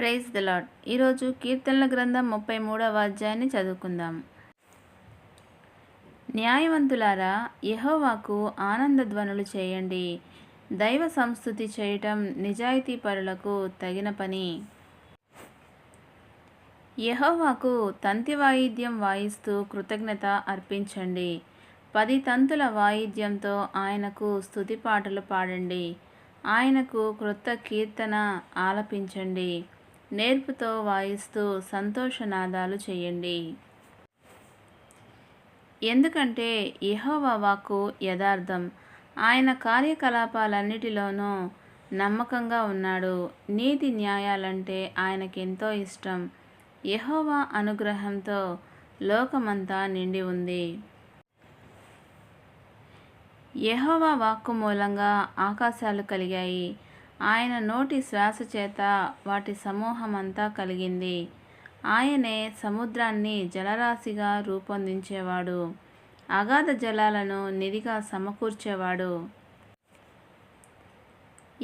Praise the lord. ఈరోజు కీర్తనల గ్రంథం 33వ అధ్యాయాన్ని చదువుకుందాం. న్యాయవంతులారా, యెహోవాకు ఆనందధ్వనులు చేయండి. దైవ సంస్తుతి చేయటం నిజాయితీపరులకు తగిన పని. యెహోవాకు తంతి వాయిద్యం వాయిస్తూ కృతజ్ఞత అర్పించండి. 10 తంతుల వాయిద్యంతో ఆయనకు స్తుతి పాటలు పాడండి. ఆయనకు క్రొత్త కీర్తన ఆలపించండి. నేర్పుతో వాయిస్తూ సంతోషనాదాలు చేయండి. ఎందుకంటే యెహోవా వాక్కు యథార్థం, ఆయన కార్యకలాపాలన్నిటిలోనూ నమ్మకంగా ఉన్నాడు. నీతి న్యాయాలంటే ఆయనకెంతో ఇష్టం. యెహోవా అనుగ్రహంతో లోకమంతా నిండి ఉంది. యెహోవా వాక్కు మూలంగా ఆకాశాలు కలిగాయి. ఆయన నోటి శ్వాస చేత వాటి సమూహమంతా కలిగింది. ఆయనే సముద్రాన్ని జలరాశిగా రూపొందించేవాడు, అగాధ జలాలను నిధిగా సమకూర్చేవాడు.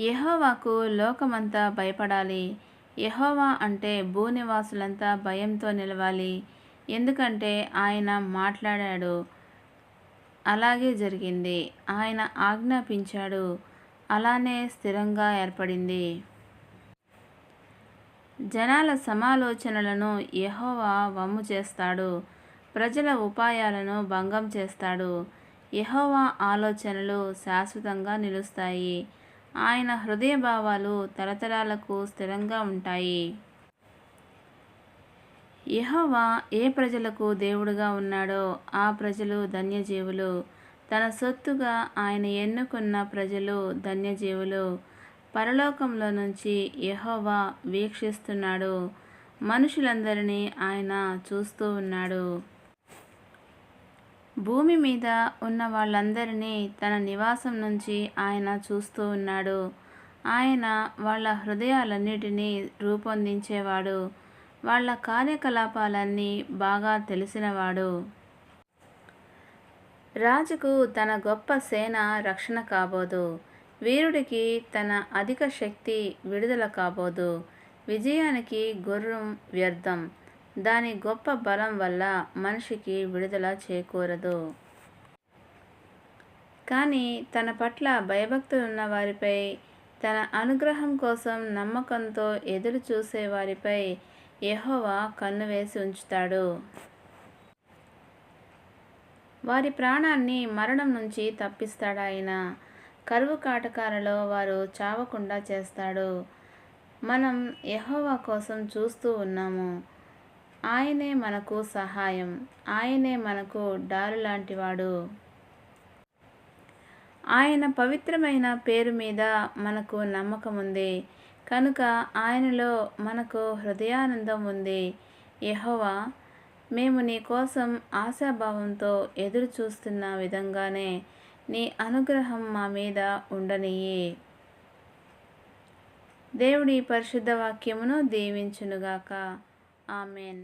యెహోవాకు లోకమంతా భయపడాలి. యెహోవా అంటే భూనివాసులంతా భయంతో నిలవాలి. ఎందుకంటే ఆయన మాట్లాడాడు, అలాగే జరిగింది. ఆయన ఆజ్ఞాపించాడు, అలానే స్థిరంగా ఏర్పడింది. జనాల సమాలోచనలను యెహోవా వమ్ము చేస్తాడు, ప్రజల ఉపాయాలను భంగం చేస్తాడు. యెహోవా ఆలోచనలు శాశ్వతంగా నిలుస్తాయి. ఆయన హృదయ భావాలు తరతరాలకు స్థిరంగా ఉంటాయి. యెహోవా ఏ ప్రజలకు దేవుడుగా ఉన్నాడో ఆ ప్రజలు ధన్యజీవులు. తన సొత్తుగా ఆయన ఎన్నుకున్న ప్రజలు ధన్యజీవులు. పరలోకంలో నుంచి యెహోవా వీక్షిస్తున్నాడు, మనుషులందరినీ ఆయన చూస్తూ ఉన్నాడు. భూమి మీద ఉన్న వాళ్ళందరినీ తన నివాసం నుంచి ఆయన చూస్తూ ఉన్నాడు. ఆయన వాళ్ళ హృదయాలన్నిటినీ రూపొందించేవాడు, వాళ్ళ కార్యకలాపాలన్నీ బాగా తెలిసినవాడు. రాజుకు తన గొప్ప సేన రక్షణ కాబోదు, వీరుడికి తన అధిక శక్తి విడుదల కాబోదు. విజయానికి గుర్రం వ్యర్థం, దాని గొప్ప బలం వల్ల మనిషికి విడుదల చేకూరదు. కానీ తన పట్ల భయభక్తులున్న వారిపై, తన అనుగ్రహం కోసం నమ్మకంతో ఎదురు చూసే వారిపై యెహోవా కన్ను వేసి ఉంచుతాడు. వారి ప్రాణాన్ని మరణం నుంచి తప్పిస్తాడాయన. కరువు కాటకాలలో వారు చావకుండా చేస్తాడు. మనం యెహోవా కోసం చూస్తూ ఉన్నాము. ఆయనే మనకు సహాయం, ఆయనే మనకు డాలు లాంటివాడు. ఆయన పవిత్రమైన పేరు మీద మనకు నమ్మకం ఉంది కనుక ఆయనలో మనకు హృదయానందం ఉంది. యెహోవా, మేము నీ కోసం ఆశాభావంతో ఎదురు చూస్తున్న విధంగానే నీ అనుగ్రహం మా మీద ఉండనియ్యి. దేవుడి పరిశుద్ధ వాక్యమును దీవించునుగాక. ఆమెన్.